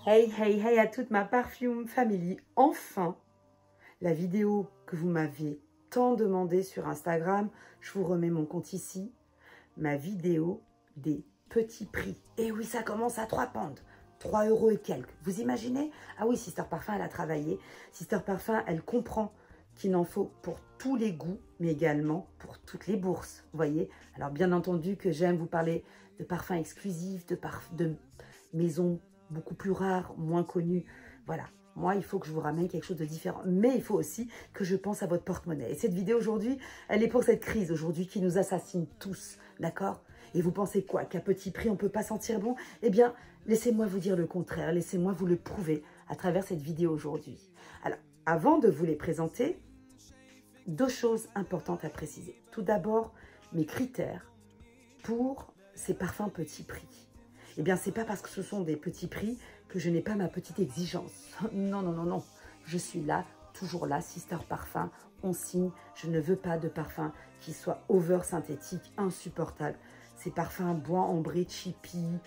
Hey, hey, hey à toute ma Perfume Family. Enfin, la vidéo que vous m'aviez tant demandé sur Instagram, je vous remets mon compte ici. Ma vidéo des petits prix. Et oui, ça commence à 3 pounds. 3 € et quelques. Vous imaginez? Ah oui, Sister Parfum, elle a travaillé. Sister Parfum, elle comprend qu'il en faut pour tous les goûts, mais également pour toutes les bourses. Vous voyez? Alors, bien entendu que j'aime vous parler de parfums exclusifs, de maisons beaucoup plus rares, moins connues. Voilà. Moi, il faut que je vous ramène quelque chose de différent. Mais il faut aussi que je pense à votre porte-monnaie. Et cette vidéo aujourd'hui, elle est pour cette crise aujourd'hui qui nous assassine tous. D'accord? Et vous pensez quoi? Qu'à petit prix, on ne peut pas sentir bon? Eh bien, laissez-moi vous dire le contraire. Laissez-moi vous le prouver à travers cette vidéo aujourd'hui. Alors, avant de vous les présenter, 2 choses importantes à préciser. Tout d'abord, mes critères pour ces parfums petits prix. Eh bien, ce n'est pas parce que ce sont des petits prix que je n'ai pas ma petite exigence. Non, non, non, non. Je suis là, toujours là, Sister Parfum. On signe. Je ne veux pas de parfum qui soit over synthétique, insupportable. Ces parfums bois ambré, chippy,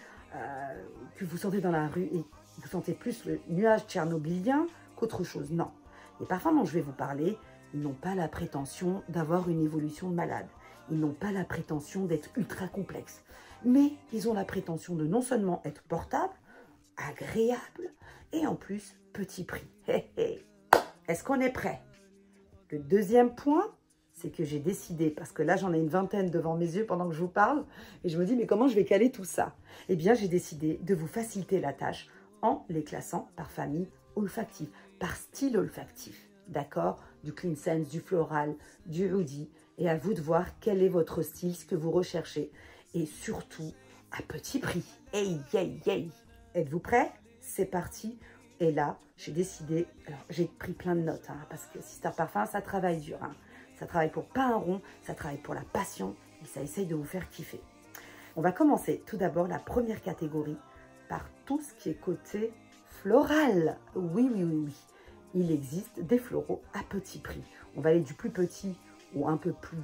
que vous sentez dans la rue et vous sentez plus le nuage tchernobylien qu'autre chose. Non. Les parfums dont je vais vous parler, ils n'ont pas la prétention d'avoir une évolution de malade. Ils n'ont pas la prétention d'être ultra complexes. Mais ils ont la prétention de non seulement être portables, agréables et en plus petit prix. Hey, hey. Est-ce qu'on est prêt? Le deuxième point, c'est que j'ai décidé, parce que là j'en ai une vingtaine devant mes yeux pendant que je vous parle, et je me dis mais comment je vais caler tout ça? Eh bien j'ai décidé de vous faciliter la tâche en les classant par famille olfactive, par style olfactif. D'accord? Du Clean Sense, du floral, du woody. Et à vous de voir quel est votre style, ce que vous recherchez. Et surtout, à petit prix. Hey, hey, hey. Êtes-vous prêts? C'est parti. Et là, j'ai décidé, alors j'ai pris plein de notes, hein, parce que Sister Parfum, ça travaille dur. Hein. Ça travaille pour pas un rond, ça travaille pour la passion, et ça essaye de vous faire kiffer. On va commencer tout d'abord la première catégorie par tout ce qui est côté floral. Oui, oui, oui, oui. Il existe des floraux à petit prix. On va aller du plus petit ou un peu plus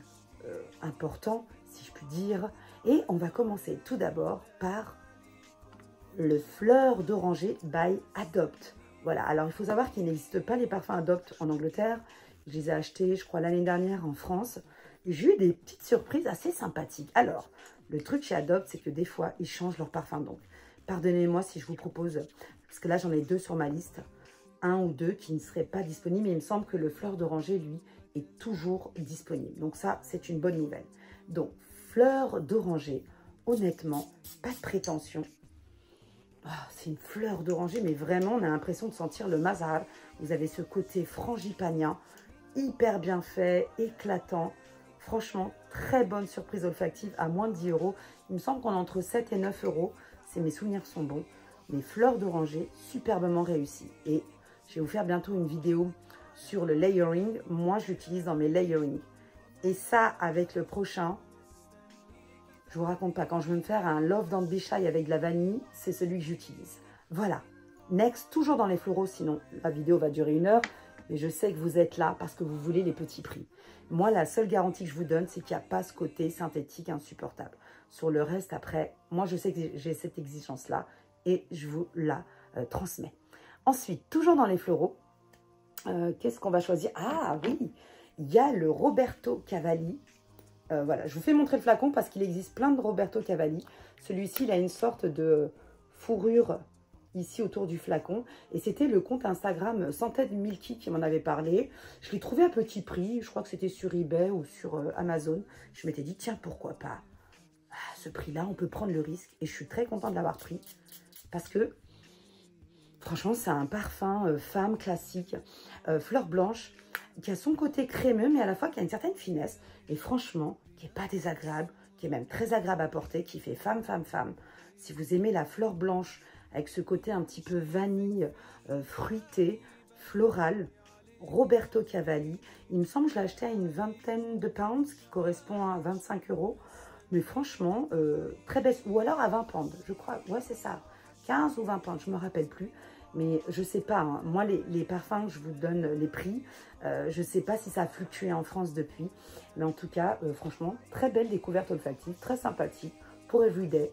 important, si je puis dire. Et on va commencer tout d'abord par le fleur d'oranger by Adopt. Voilà, alors il faut savoir qu'il n'existe pas les parfums Adopt en Angleterre. Je les ai achetés, je crois, l'année dernière en France. J'ai eu des petites surprises assez sympathiques. Alors, le truc chez Adopt, c'est que des fois, ils changent leur parfum. Donc, pardonnez-moi si je vous propose, parce que là, j'en ai 2 sur ma liste. 1 ou 2 qui ne seraient pas disponibles. Mais il me semble que le fleur d'oranger, lui, est toujours disponible. Donc ça, c'est une bonne nouvelle. Donc, fleur d'oranger, honnêtement, pas de prétention. Oh, c'est une fleur d'oranger, mais vraiment, on a l'impression de sentir le mazar. Vous avez ce côté frangipanien, hyper bien fait, éclatant. Franchement, très bonne surprise olfactive à moins de 10 €. Il me semble qu'on est entre 7 et 9 €. Mes souvenirs sont bons. Les fleurs d'oranger, superbement réussies. Et je vais vous faire bientôt une vidéo sur le layering. Moi, je l'utilise dans mes layering. Et ça, avec le prochain, je vous raconte pas. Quand je veux me faire un Love Don't Be Shy avec de la vanille, c'est celui que j'utilise. Voilà. Next, toujours dans les floraux, sinon la vidéo va durer 1 heure. Mais je sais que vous êtes là parce que vous voulez les petits prix. Moi, la seule garantie que je vous donne, c'est qu'il n'y a pas ce côté synthétique insupportable. Sur le reste, après, moi, je sais que j'ai cette exigence-là et je vous la transmets. Ensuite, toujours dans les floraux, qu'est-ce qu'on va choisir? Ah oui, il y a le Roberto Cavalli. Voilà, je vous fais montrer le flacon parce qu'il existe plein de Roberto Cavalli. Celui-ci, il a une sorte de fourrure ici autour du flacon. Et c'était le compte Instagram Santé de Milky qui m'en avait parlé. Je l'ai trouvé à petit prix. Je crois que c'était sur eBay ou sur Amazon. Je m'étais dit, tiens, pourquoi pas? À ce prix-là, on peut prendre le risque. Et je suis très contente de l'avoir pris. Parce que, franchement, c'est un parfum femme classique. Fleur blanche, qui a son côté crémeux, mais à la fois qui a une certaine finesse. Et franchement, qui n'est pas désagréable, qui est même très agréable à porter, qui fait femme, femme, femme. Si vous aimez la fleur blanche, avec ce côté un petit peu vanille, fruité, floral, Roberto Cavalli. Il me semble que je l'ai acheté à une vingtaine de pounds, qui correspond à 25 €. Mais franchement, très belle. Ou alors à 20 pounds, je crois. Ouais, c'est ça. 15 ou 20 pounds, je ne me rappelle plus. Mais je ne sais pas, hein. Moi, les parfums, je vous donne les prix. Je ne sais pas si ça a fluctué en France depuis. Mais en tout cas, franchement, très belle découverte olfactive, très sympathique pour everyday.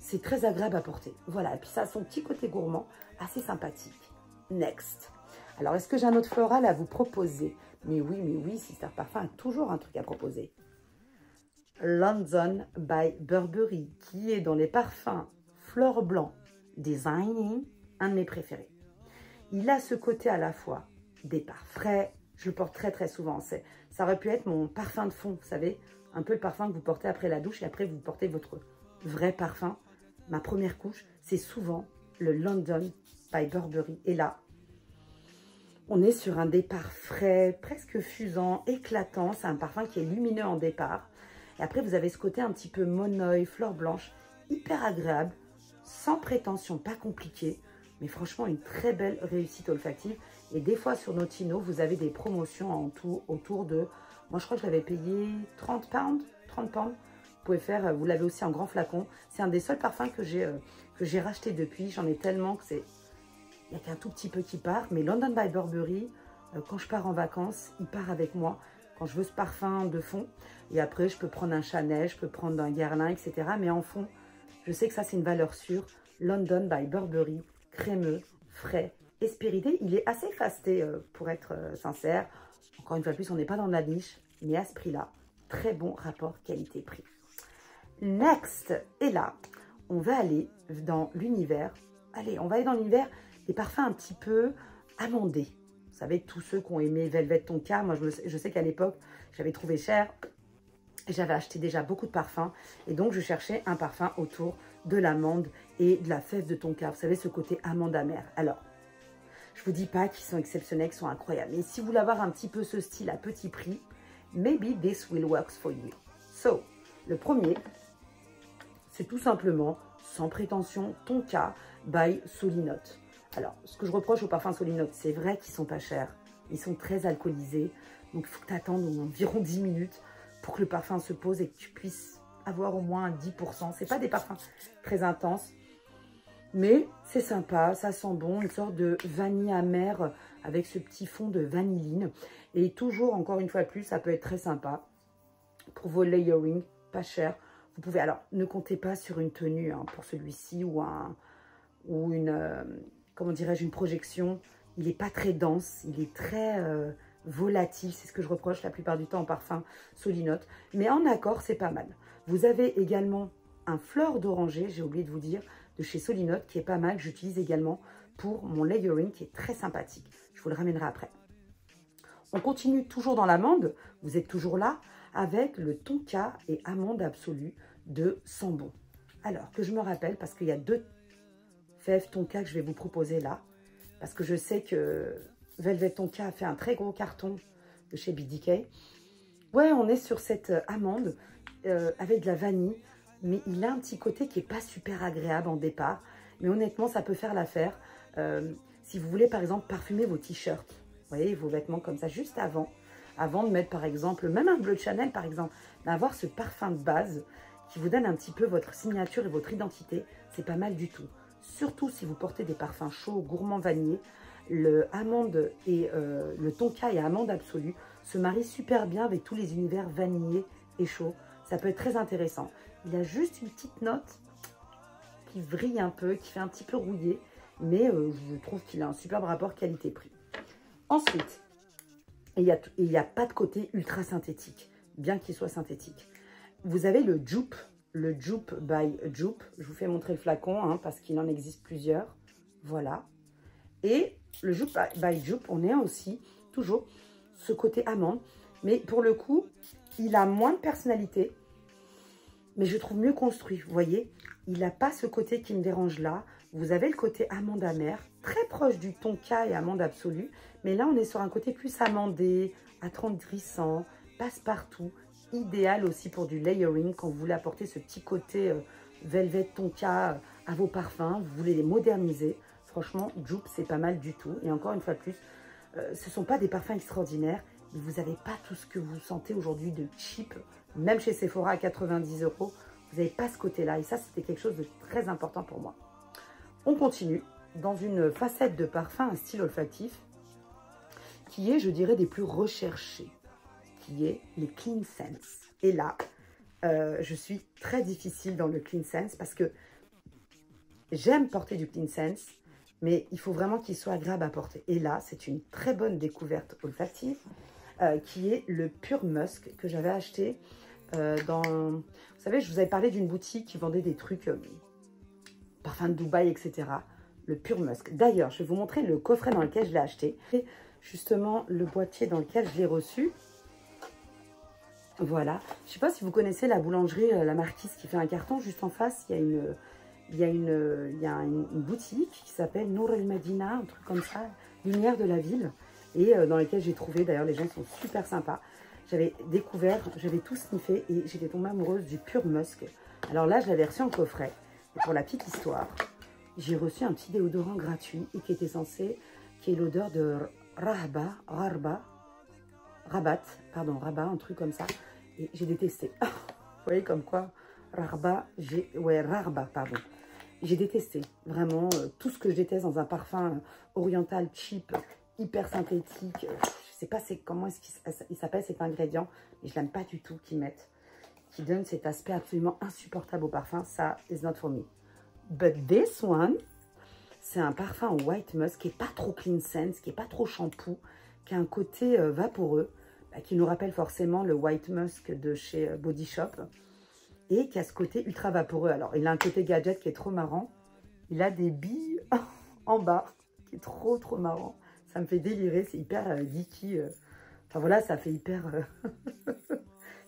c'est très agréable à porter. Voilà, et puis ça a son petit côté gourmand, assez sympathique. Next. Alors, est-ce que j'ai un autre floral à vous proposer? Mais oui, Sister Parfum a toujours un truc à proposer. London by Burberry, qui est dans les parfums fleur blanc designing, un de mes préférés. Il a ce côté à la fois départ frais, je le porte très souvent. Ça aurait pu être mon parfum de fond, vous savez, un peu le parfum que vous portez après la douche et après vous portez votre vrai parfum. Ma première couche, c'est souvent le London by Burberry. Et là, on est sur un départ frais, presque fusant, éclatant. C'est un parfum qui est lumineux en départ. Et après, vous avez ce côté un petit peu monoeil, fleur blanche, hyper agréable, sans prétention, pas compliqué. Mais franchement, une très belle réussite olfactive. Et des fois, sur Notino, vous avez des promotions en tout, autour de... Moi, je crois que je l'avais payé 30 pounds. 30 pounds. Vous pouvez faire, vous l'avez aussi en grand flacon. C'est un des seuls parfums que j'ai racheté depuis. J'en ai tellement que c'est... Il n'y a qu'un tout petit peu qui part. Mais London by Burberry, quand je pars en vacances, il part avec moi. Quand je veux ce parfum de fond. Et après, je peux prendre un Chanel, je peux prendre un Guerlain, etc. Mais en fond, je sais que ça, c'est une valeur sûre. London by Burberry, crémeux, frais et spirité. Il est assez fasté, pour être sincère. Encore une fois de plus, on n'est pas dans la niche. Mais à ce prix-là, très bon rapport qualité-prix. Next. Et là, on va aller dans l'univers. Allez, on va aller dans l'univers des parfums un petit peu amandés. Vous savez, tous ceux qui ont aimé Velvet Tonka, moi je sais qu'à l'époque, j'avais trouvé cher. J'avais acheté déjà beaucoup de parfums. Et donc, je cherchais un parfum autour de l'amande et de la fève de tonka. Vous savez, ce côté amande amère. Alors, je ne vous dis pas qu'ils sont exceptionnels, qu'ils sont incroyables. Mais si vous voulez avoir un petit peu ce style à petit prix, maybe this will work for you. So, le premier, c'est tout simplement, sans prétention, Tonka by Solinote. Alors, ce que je reproche aux parfums Solinote, c'est vrai qu'ils sont pas chers. Ils sont très alcoolisés. Donc, il faut que tu attendes environ 10 minutes pour que le parfum se pose et que tu puisses avoir au moins 10%. Ce n'est pas des parfums très intenses, mais c'est sympa, ça sent bon, une sorte de vanille amère avec ce petit fond de vanilline. Et toujours, encore une fois de plus, ça peut être très sympa pour vos layering, pas cher. Vous pouvez, alors, ne comptez pas sur une tenue hein, pour celui-ci ou une, comment dirais-je, une projection. Il n'est pas très dense, il est très... volatile, c'est ce que je reproche la plupart du temps en parfum Solinote. Mais en accord, c'est pas mal. Vous avez également un fleur d'oranger, j'ai oublié de vous dire, de chez Solinote, qui est pas mal. J'utilise également pour mon layering, qui est très sympathique. Je vous le ramènerai après. On continue toujours dans l'amande. Vous êtes toujours là avec le Tonka et amande absolue de Sambon. Alors, que je me rappelle, parce qu'il y a deux fèves Tonka que je vais vous proposer là. Parce que je sais que Velvet Tonka a fait un très gros carton de chez BDK. Ouais, on est sur cette amande avec de la vanille. Mais il a un petit côté qui n'est pas super agréable en départ. Mais honnêtement, ça peut faire l'affaire. Si vous voulez, par exemple, parfumer vos t-shirts. Vous voyez, vos vêtements comme ça, juste avant. Avant de mettre, par exemple, même un bleu de Chanel, par exemple. D'avoir ce parfum de base qui vous donne un petit peu votre signature et votre identité. C'est pas mal du tout. Surtout si vous portez des parfums chauds, gourmands, vanillés. Le amande et le tonka et amande absolue se marient super bien avec tous les univers vanillés et chauds. Ça peut être très intéressant. Il a juste une petite note qui vrille un peu, qui fait un petit peu rouillé, mais je trouve qu'il a un superbe rapport qualité-prix. Ensuite, il n'y a pas de côté ultra synthétique, bien qu'il soit synthétique. Vous avez le Joop by Joop. Je vous fais montrer le flacon hein, parce qu'il en existe plusieurs. Voilà. Et le Joop by Joop, on est aussi toujours ce côté amande. Mais pour le coup, il a moins de personnalité. Mais je trouve mieux construit. Vous voyez, il n'a pas ce côté qui me dérange là. Vous avez le côté amande amère, très proche du tonka et amande absolue. Mais là, on est sur un côté plus amandé, attendrissant, passe-partout. Idéal aussi pour du layering quand vous voulez apporter ce petit côté velvet tonka à vos parfums. Vous voulez les moderniser. Franchement, Joop, c'est pas mal du tout. Et encore une fois de plus, ce ne sont pas des parfums extraordinaires. Mais vous n'avez pas tout ce que vous sentez aujourd'hui de cheap. Même chez Sephora à 90 €, vous n'avez pas ce côté-là. Et ça, c'était quelque chose de très important pour moi. On continue dans une facette de parfum, un style olfactif, qui est, je dirais, des plus recherchés, qui est les Clean Sense. Et là, je suis très difficile dans le Clean Sense parce que J'aime porter du Clean Sense, mais il faut vraiment qu'il soit agréable à porter. Et là, c'est une très bonne découverte olfactive qui est le Pure Musk que j'avais acheté dans... Vous savez, je vous avais parlé d'une boutique qui vendait des trucs, parfums de Dubaï, etc. Le Pure Musk. D'ailleurs, je vais vous montrer le coffret dans lequel je l'ai acheté. Et justement, le boîtier dans lequel je l'ai reçu. Voilà. Je ne sais pas si vous connaissez la boulangerie La Marquise qui fait un carton. Juste en face, il y a une boutique qui s'appelle Nour El Medina, un truc comme ça, lumière de la ville. Et dans lesquelles j'ai trouvé, d'ailleurs, les gens sont super sympas. J'avais découvert, j'avais tout sniffé et j'étais tombée amoureuse du Pure Musk. Alors là, je l'avais reçu en coffret. Et pour la petite histoire, j'ai reçu un petit déodorant gratuit et qui était censé, qui est l'odeur de Rabat, un truc comme ça. Et j'ai détesté. Vous voyez comme quoi, Rabat, pardon. J'ai détesté. Vraiment, tout ce que je déteste dans un parfum oriental cheap, hyper synthétique. Je sais pas comment est-ce qu'il s'appelle cet ingrédient, mais je l'aime pas du tout qu'ils mettent. Qui donne cet aspect absolument insupportable au parfum. Ça, is not for me. But this one, c'est un parfum en white musk qui n'est pas trop clean sense, qui n'est pas trop shampoo, qui a un côté vaporeux, qui nous rappelle forcément le white musk de chez Body Shop, et qui a ce côté ultra vaporeux. Alors, il a un côté gadget qui est trop marrant. Il a des billes en bas, qui est trop marrant. Ça me fait délirer, c'est hyper geeky. Enfin voilà, ça fait hyper,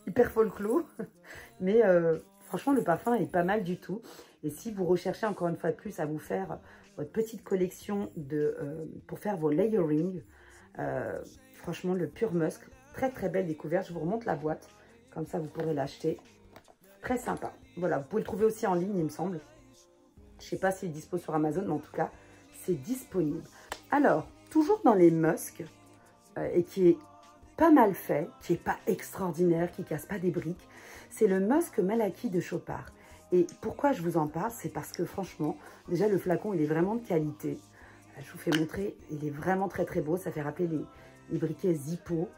hyper folklore. Mais franchement, le parfum est pas mal du tout. Et si vous recherchez encore une fois de plus à vous faire votre petite collection pour faire vos layering, franchement, le Pure Musk, très belle découverte. Je vous remonte la boîte, comme ça vous pourrez l'acheter. Très sympa. Voilà, vous pouvez le trouver aussi en ligne, il me semble. Je ne sais pas s'il est dispo sur Amazon, mais en tout cas, c'est disponible. Alors, toujours dans les musks, et qui est pas mal fait, qui n'est pas extraordinaire, qui ne casse pas des briques, c'est le Musk Malaki de Chopard. Et pourquoi je vous en parle, c'est parce que franchement, déjà le flacon, il est vraiment de qualité. Je vous fais montrer, il est vraiment très beau. Ça fait rappeler les briquets Zippo.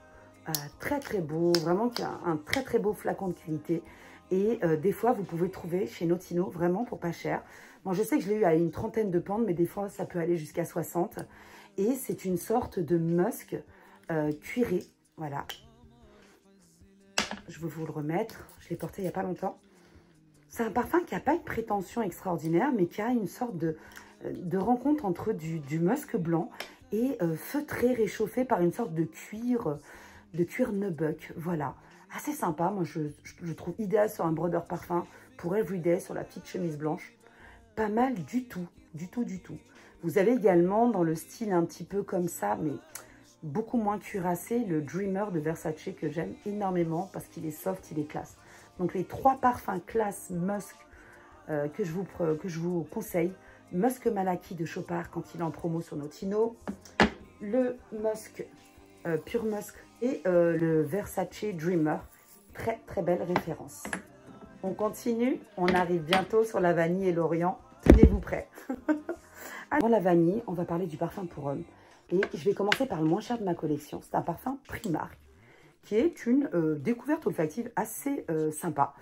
Très beau, vraiment un très beau flacon de qualité. Et des fois, vous pouvez trouver chez Notino, vraiment pour pas cher. Bon, je sais que je l'ai eu à une trentaine de pentes, mais des fois, ça peut aller jusqu'à 60. Et c'est une sorte de musk cuiré. Voilà. Je vais vous le remettre. Je l'ai porté il n'y a pas longtemps. C'est un parfum qui n'a pas une prétention extraordinaire, mais qui a une sorte de rencontre entre du musk blanc et feutré, réchauffé par une sorte de cuir nubuck. Voilà. Assez sympa. Moi, je trouve idéal sur un brodeur parfum pour everyday, sur la petite chemise blanche. Pas mal du tout. Du tout. Vous avez également dans le style un petit peu comme ça, mais beaucoup moins cuirassé, le Dreamer de Versace que j'aime énormément parce qu'il est soft, il est classe. Donc les 3 parfums classe musk que je vous conseille. Musk Malaki de Chopard quand il est en promo sur Notino. Le Musk Pure Musk et le Versace Dreamer. Très belle référence. On continue. On arrive bientôt sur la vanille et l'Orient. Tenez-vous prêts. Avant la vanille, on va parler du parfum pour homme. Et je vais commencer par le moins cher de ma collection. C'est un parfum Primark, qui est une découverte olfactive assez sympa.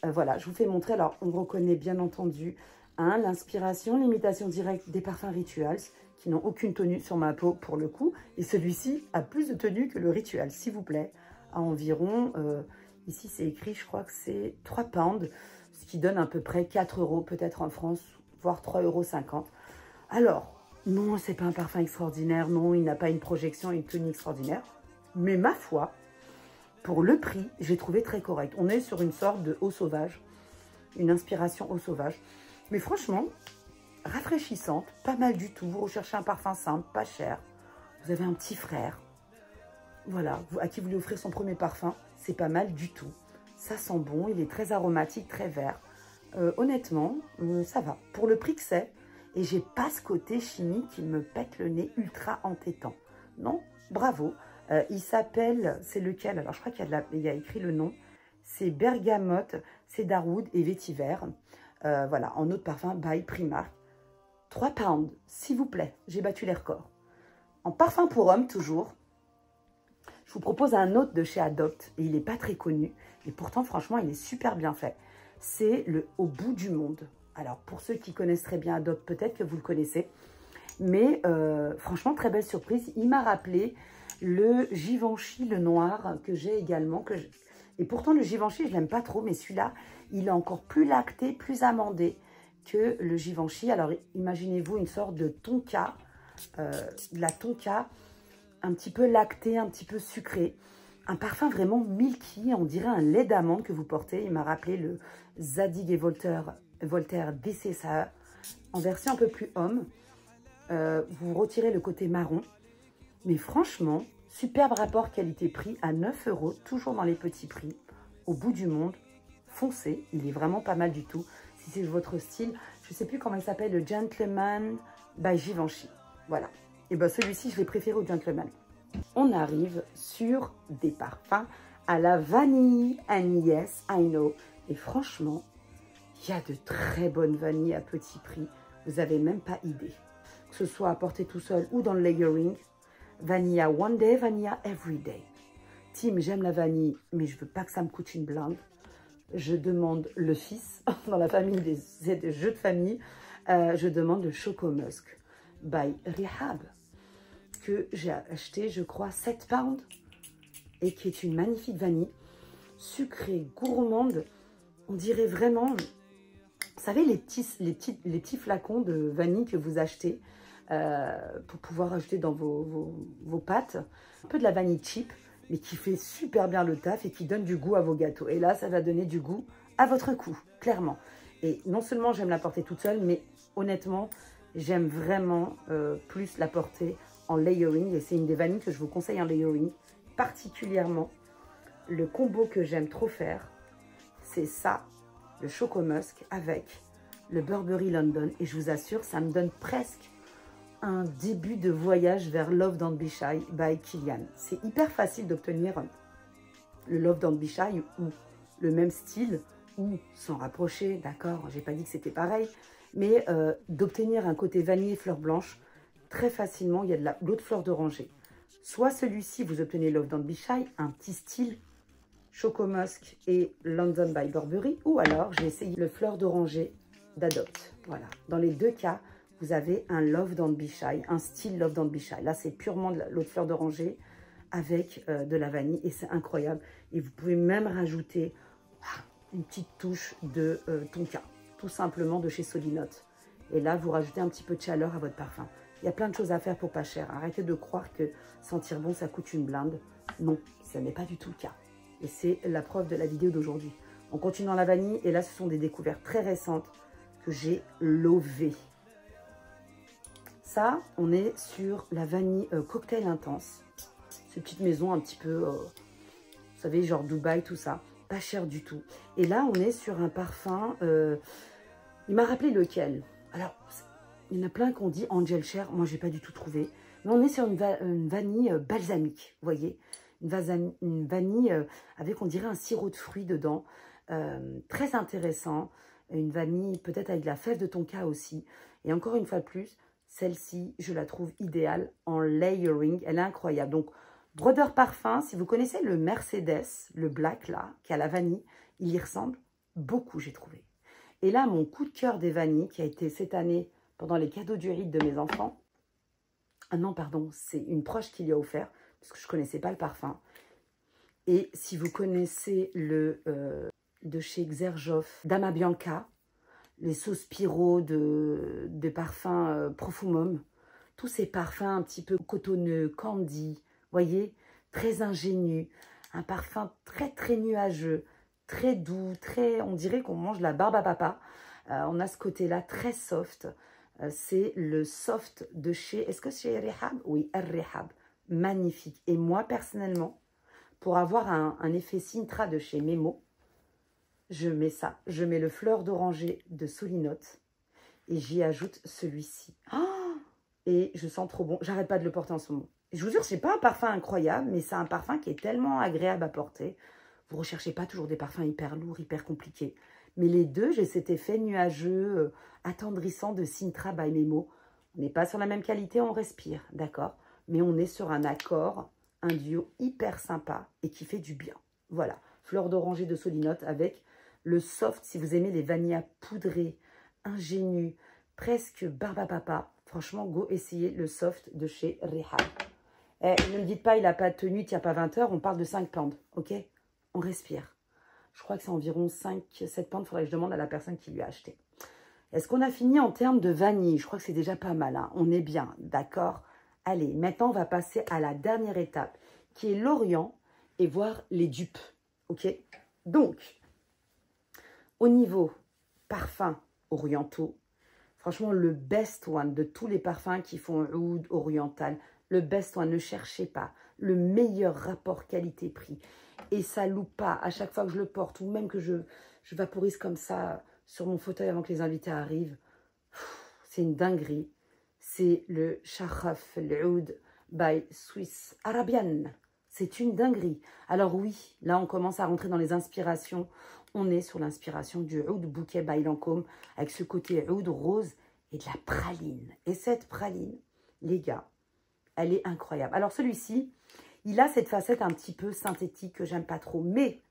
Voilà, je vous fais montrer. Alors, on reconnaît bien entendu l'inspiration, l'imitation directe des parfums Rituals, qui n'ont aucune tenue sur ma peau pour le coup. Et celui-ci a plus de tenue que le Ritual, s'il vous plaît. À environ, ici c'est écrit, je crois que c'est 3 pounds, ce qui donne à peu près 4 € peut-être en France, voire 3,50 €. Alors, non, c'est pas un parfum extraordinaire, non, il n'a pas une projection, une tenue extraordinaire. Mais ma foi, pour le prix, j'ai trouvé très correct. On est sur une sorte de eau sauvage, une inspiration eau sauvage. Mais franchement, rafraîchissante, pas mal du tout. Vous recherchez un parfum simple, pas cher. Vous avez un petit frère, voilà, à qui vous voulez offrir son premier parfum, c'est pas mal du tout. Ça sent bon, il est très aromatique, très vert. Honnêtement, ça va. Pour le prix que c'est, et j'ai pas ce côté chimique qui me pète le nez ultra entêtant. Non, bravo. Il s'appelle, c'est lequel? Alors je crois qu'il y a écrit le nom. C'est Bergamote, Cedarwood et Vétiver. Voilà, en eau de parfum by Primark. 3 pounds, s'il vous plaît. J'ai battu les records. En parfum pour homme, toujours. Je vous propose un autre de chez Adopt. Et il n'est pas très connu. Et pourtant, franchement, il est super bien fait. C'est le Au bout du monde. Alors, pour ceux qui connaissent très bien Adobe, peut-être que vous le connaissez. Mais franchement, très belle surprise. Il m'a rappelé le Givenchy, le noir, que j'ai également. Et pourtant, le Givenchy, je l'aime pas trop. Mais celui-là, il est encore plus lacté, plus amandé que le Givenchy. Alors, imaginez-vous une sorte de tonka. De la tonka, un petit peu lacté, un petit peu sucré. Un parfum vraiment milky. On dirait un lait d'amande que vous portez. Il m'a rappelé le Zadig et Voltaire Décesseur en version un peu plus homme. Vous retirez le côté marron. Mais franchement, superbe rapport qualité-prix à 9 €, toujours dans les petits prix, au bout du monde. Foncez, il est vraiment pas mal du tout. Si c'est votre style, je ne sais plus comment il s'appelle, le Gentleman by Givenchy. Voilà. Et bien celui-ci, je l'ai préféré au Gentleman. On arrive sur des parfums à la vanille. And yes, I know. Et franchement, il y a de très bonnes vanilles à petit prix. Vous n'avez même pas idée. Que ce soit à porter tout seul ou dans le layering. Vanilla one day, vanilla every day. Team, j'aime la vanille, mais je veux pas que ça me coûte une blinde. Je demande le fils, dans la famille des jeux de famille, je demande le Choco Musk by Rehab, que j'ai acheté, je crois, 7 pounds, et qui est une magnifique vanille, sucrée, gourmande. On dirait vraiment, vous savez, les petits flacons de vanille que vous achetez, pour pouvoir ajouter dans vos pâtes. Un peu de la vanille cheap, mais qui fait super bien le taf et qui donne du goût à vos gâteaux. Et là, ça va donner du goût à votre cou, clairement. Et non seulement j'aime la porter toute seule, mais honnêtement, j'aime vraiment plus la porter en layering. Et c'est une des vanilles que je vous conseille en layering. Particulièrement, le combo que j'aime trop faire, c'est ça, le Choco Musk avec le Burberry London. Et je vous assure, ça me donne presque un début de voyage vers Love Don't Be Shy by Kilian. C'est hyper facile d'obtenir le Love Don't Be Shy ou le même style ou s'en rapprocher, d'accord, j'ai pas dit que c'était pareil, mais d'obtenir un côté vanille et fleur blanche très facilement. Il y a de l'eau de fleur d'oranger. Soit celui-ci, vous obtenez Love Don't Be Shy, un petit style Choco Musk et London by Burberry, ou alors j'ai essayé le fleur d'oranger d'Adopt. Voilà, dans les deux cas, vous avez un Love Don't Be Shy, un style Love Don't Be Shy. Là, c'est purement de l'eau de fleur d'oranger avec de la vanille et c'est incroyable. Et vous pouvez même rajouter une petite touche de tonka, tout simplement de chez Solinote. Et là, vous rajoutez un petit peu de chaleur à votre parfum. Il y a plein de choses à faire pour pas cher. Arrêtez de croire que sentir bon, ça coûte une blinde. Non, ce n'est pas du tout le cas. Et c'est la preuve de la vidéo d'aujourd'hui. On continue dans la vanille et là, ce sont des découvertes très récentes que j'ai lovées. Ça, on est sur la vanille cocktail intense. Ces petites maisons un petit peu, vous savez, genre Dubaï, tout ça. Pas cher du tout. Et là, on est sur un parfum, il m'a rappelé lequel. Alors, il y en a plein qui ont dit Angel Share. Moi, je n'ai pas du tout trouvé. Mais on est sur une vanille balsamique, vous voyez. Une vanille avec, on dirait, un sirop de fruits dedans. Très intéressant. Une vanille peut-être avec de la fève de tonka aussi. Et encore une fois de plus, celle-ci, je la trouve idéale en layering. Elle est incroyable. Donc, Brodeur Parfum, si vous connaissez le Mercedes, le black là, qui a la vanille, il y ressemble beaucoup, j'ai trouvé. Et là, mon coup de cœur des vanilles, qui a été cette année pendant les cadeaux du rite de mes enfants. Ah non, pardon, c'est une proche qui lui a offert, parce que je ne connaissais pas le parfum. Et si vous connaissez le de chez Xerjoff, Dama Bianca, les Sospiro de parfums Profumum, tous ces parfums un petit peu cotonneux, candy, voyez, très ingénu, un parfum très très nuageux, très doux, très, on dirait qu'on mange la barbe à papa. On a ce côté-là très soft. C'est le soft de chez, est-ce que c'est Rehab? Oui, Rehab, magnifique. Et moi personnellement, pour avoir un effet Sintra de chez Memo, je mets ça. Je mets le fleur d'oranger de Solinote et j'y ajoute celui-ci. Oh, et je sens trop bon. J'arrête pas de le porter en ce moment. Je vous jure, c'est pas un parfum incroyable, mais c'est un parfum qui est tellement agréable à porter. Vous recherchez pas toujours des parfums hyper lourds, hyper compliqués. Mais les deux, j'ai cet effet nuageux, attendrissant de Sintra by Memo. On n'est pas sur la même qualité, on respire, d'accord? Mais on est sur un accord, un duo hyper sympa et qui fait du bien. Voilà, fleur d'oranger de Solinote avec le soft, si vous aimez les vanillas poudrées, ingénu, presque barbapapa. Franchement, go essayer le soft de chez Rihab. Ne me dites pas, il n'a pas de tenue, il tient pas 20 heures, on parle de 5 pounds, ok? On respire. Je crois que c'est environ 5-7 pounds, il faudrait que je demande à la personne qui lui a acheté. Est-ce qu'on a fini en termes de vanille? Je crois que c'est déjà pas mal, hein. On est bien, d'accord? Allez, maintenant, on va passer à la dernière étape, qui est l'Orient et voir les dupes, ok? Donc, au niveau parfums orientaux, franchement, le best one de tous les parfums qui font oud oriental, le best one, ne cherchez pas, le meilleur rapport qualité-prix. Et ça loupe pas à chaque fois que je le porte, ou même que je vaporise comme ça sur mon fauteuil avant que les invités arrivent. C'est une dinguerie. C'est le Sharaf L'Oud by Swiss Arabian. C'est une dinguerie. Alors oui, là on commence à rentrer dans les inspirations. On est sur l'inspiration du Oud Bouquet by Lancôme, avec ce côté Oud rose et de la praline. Et cette praline, les gars, elle est incroyable. Alors celui-ci, il a cette facette un petit peu synthétique que j'aime pas trop. Mais,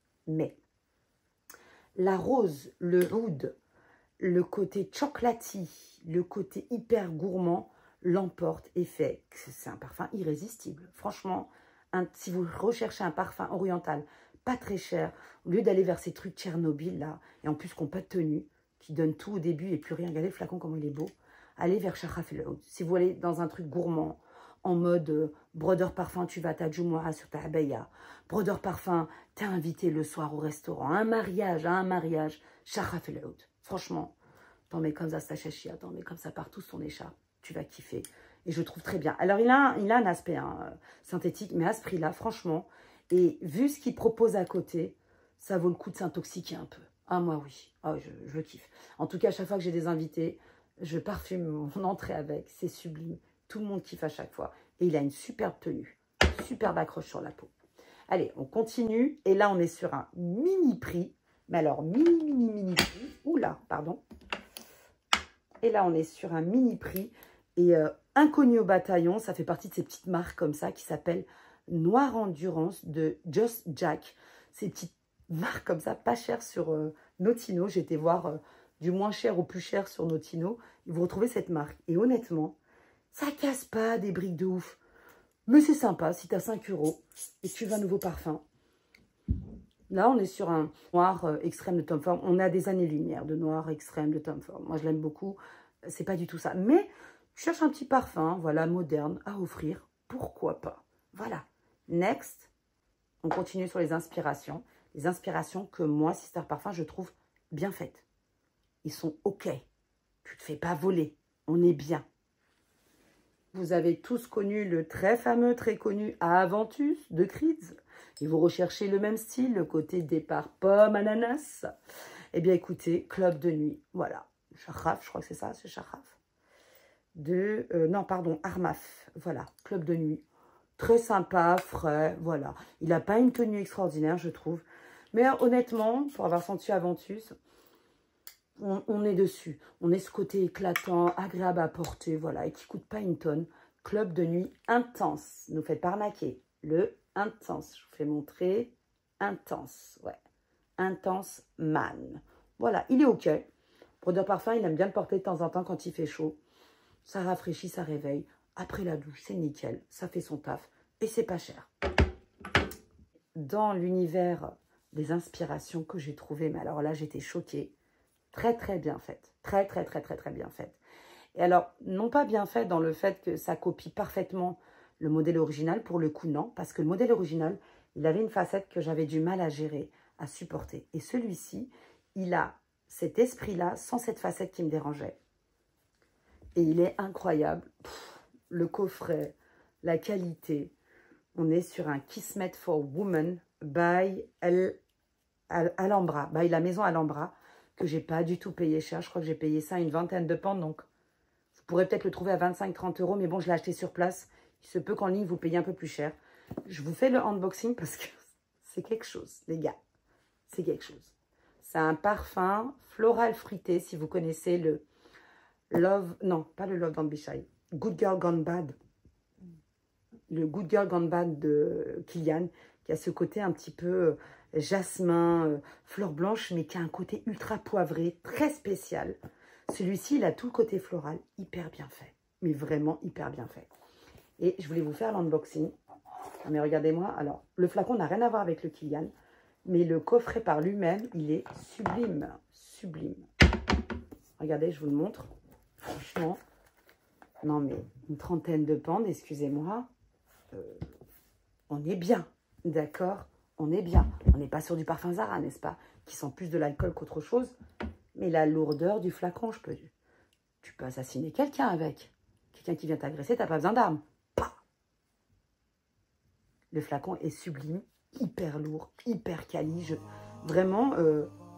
la rose, le oud, le côté chocolatey, le côté hyper gourmand l'emporte et fait que c'est un parfum irrésistible. Franchement, si vous recherchez un parfum oriental pas très cher, au lieu d'aller vers ces trucs Tchernobyl là, et en plus qui n'ont pas de tenue, qui donnent tout au début et plus rien, regardez le flacon comment il est beau, allez vers Sharaf El-Oud. Si vous allez dans un truc gourmand, en mode brodeur parfum, tu vas ta Jumu'ah sur ta abaya. Brodeur parfum, t'es invité le soir au restaurant. Un mariage, Sharaf El-Oud. Franchement, t'en mets comme ça, Stachachia, t'en mets comme ça partout son écharpe. Tu vas kiffer. Et je le trouve très bien. Alors, il a un aspect synthétique, mais à ce prix-là, franchement, et vu ce qu'il propose à côté, ça vaut le coup de s'intoxiquer un peu. Ah, moi, oui. Ah, je kiffe. En tout cas, à chaque fois que j'ai des invités, je parfume mon entrée avec. C'est sublime. Tout le monde kiffe à chaque fois. Et il a une superbe tenue. Superbe accroche sur la peau. Allez, on continue. Et là, on est sur un mini prix. Mais alors, mini prix. Oula, pardon. Et là, on est sur un mini prix. Et inconnu au bataillon, ça fait partie de ces petites marques comme ça qui s'appellent Noire Endurance de Just Jack. Ces petites marques comme ça, pas chères sur Notino. J'ai été voir du moins cher au plus cher sur Notino. Et vous retrouvez cette marque. Et honnêtement, ça casse pas des briques de ouf. Mais c'est sympa si tu as 5 € et que tu veux un nouveau parfum. Là, on est sur un noir extrême de Tom Ford. On a des années-lumière de noir extrême de Tom Ford. Moi, je l'aime beaucoup. C'est pas du tout ça. Mais je cherche un petit parfum, voilà, moderne, à offrir. Pourquoi pas? Voilà. Next, on continue sur les inspirations. Les inspirations que moi, Sister Parfum, je trouve bien faites. Ils sont OK. Tu te fais pas voler. On est bien. Vous avez tous connu le très fameux, très connu Aventus de Creeds. Et vous recherchez le même style, le côté départ pomme, ananas. Eh bien, écoutez, club de nuit. Voilà. Sharaf, je crois que c'est ça, c'est Sharaf. Non, pardon, Armaf. Voilà, club de nuit. Très sympa, frais, voilà. Il n'a pas une tenue extraordinaire, je trouve. Mais honnêtement, pour avoir senti Aventus, on est dessus. On est ce côté éclatant, agréable à porter, voilà, et qui ne coûte pas une tonne. Club de nuit intense. Ne nous faites pas arnaquer. Le intense. Je vous fais montrer. Intense, ouais. Intense man. Voilà, il est OK. Brodeur parfum, il aime bien le porter de temps en temps quand il fait chaud. Ça rafraîchit, ça réveille. Après la douche, c'est nickel. Ça fait son taf. Et c'est pas cher. Dans l'univers des inspirations que j'ai trouvées, mais alors là, j'étais choquée. Très, très bien faite. Très, très, très, très, très bien faite. Et alors, non pas bien faite dans le fait que ça copie parfaitement le modèle original. Pour le coup, non. Parce que le modèle original, il avait une facette que j'avais du mal à gérer, à supporter. Et celui-ci, il a cet esprit-là sans cette facette qui me dérangeait. Et il est incroyable. Le coffret, la qualité. On est sur un Kismet for Women by Alhambra, by la maison Alhambra, que j'ai pas du tout payé cher. Je crois que j'ai payé ça une vingtaine de pounds. Donc, vous pourrez peut-être le trouver à 25-30 €. Mais bon, je l'ai acheté sur place. Il se peut qu'en ligne, vous payez un peu plus cher. Je vous fais le unboxing parce que c'est quelque chose, les gars. C'est quelque chose. C'est un parfum floral fruité, si vous connaissez le Love... Non, pas le Love Don't Be Shy. Good Girl Gone Bad. Le Good Girl Gone Bad de Kilian, qui a ce côté un petit peu jasmin, fleur blanche, mais qui a un côté ultra poivré, très spécial. Celui-ci, il a tout le côté floral, hyper bien fait. Mais vraiment hyper bien fait. Et je voulais vous faire l'unboxing. Mais regardez-moi, alors, le flacon n'a rien à voir avec le Kilian. Mais le coffret par lui-même, il est sublime. Sublime. Regardez, je vous le montre. Franchement, non mais une trentaine de pentes, excusez-moi. On est bien, d'accord? On est bien. On n'est pas sur du parfum Zara, n'est-ce pas? Qui sent plus de l'alcool qu'autre chose. Mais la lourdeur du flacon, tu peux assassiner quelqu'un avec. Quelqu'un qui vient t'agresser, t'as pas besoin d'armes. Le flacon est sublime, hyper lourd, hyper quali. Vraiment,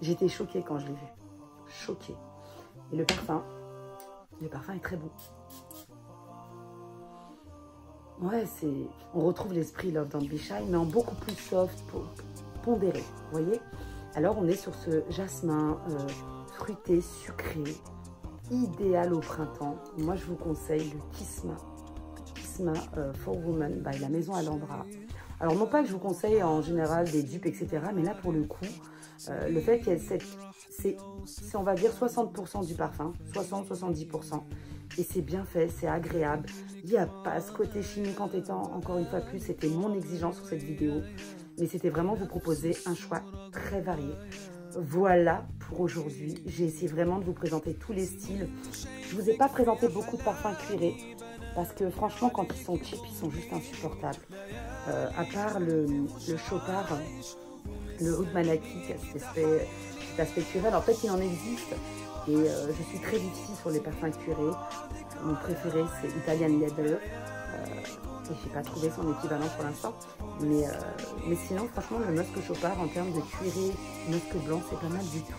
j'étais choquée quand je l'ai vu. Choquée. Et le parfum est très beau. Ouais, on retrouve l'esprit Love Don't Be Shy, mais en beaucoup plus soft, pondéré, vous voyez? Alors, on est sur ce jasmin fruité, sucré, idéal au printemps. Moi, je vous conseille le Kisma for Woman by la Maison Alhambra. Alors, non pas que je vous conseille en général des dupes, etc., mais là, pour le coup, le fait qu'il y ait c'est, on va dire, 60% du parfum, 60-70%. Et c'est bien fait, c'est agréable. Il n'y a pas ce côté chimique en étant, encore une fois plus, c'était mon exigence sur cette vidéo. Mais c'était vraiment vous proposer un choix très varié. Voilà pour aujourd'hui. J'ai essayé vraiment de vous présenter tous les styles. Je ne vous ai pas présenté beaucoup de parfums cuirés. Parce que franchement, quand ils sont cheap, ils sont juste insupportables. À part le Chopard, le Oud Malaki, qui a cet aspect cuiré. Alors peut-être qu'il en existe. Et je suis très difficile sur les parfums cuirés. Mon préféré, c'est Italian Leather. Et je n'ai pas trouvé son équivalent pour l'instant. Mais sinon, franchement, le Musk Chopard, en termes de cuiré, Musk blanc, c'est pas mal du tout.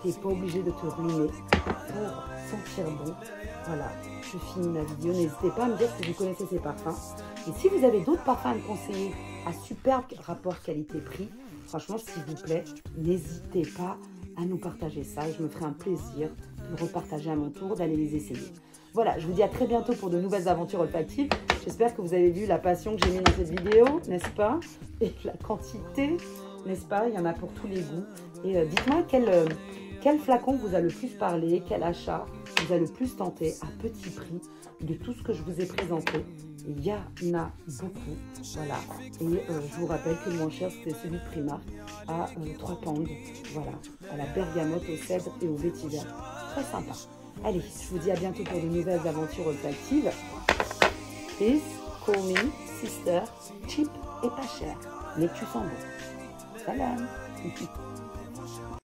Tu n'es pas obligé de te ruiner pour sentir bon. Voilà, je finis ma vidéo. N'hésitez pas à me dire si vous connaissez ces parfums. Et si vous avez d'autres parfums à me conseiller à superbe rapport qualité-prix, franchement, s'il vous plaît, n'hésitez pas à nous partager ça. Et je me ferai un plaisir de le repartager à mon tour, d'aller les essayer. Voilà, je vous dis à très bientôt pour de nouvelles aventures olfactives. J'espère que vous avez vu la passion que j'ai mis dans cette vidéo, n'est-ce pas? Et la quantité, n'est-ce pas? Il y en a pour tous les goûts. Et dites-moi quel flacon vous a le plus parlé, quel achat vous a le plus tenté à petit prix de tout ce que je vous ai présenté. Il y en a beaucoup, voilà. Et je vous rappelle que le moins cher, c'était celui de Primark à 3 pounds, voilà, à la bergamote, au cèdre et au vétiver. Très sympa. Allez, je vous dis à bientôt pour de nouvelles aventures olfactives. Please call me sister, cheap et pas cher, mais tu sens bon. Salam.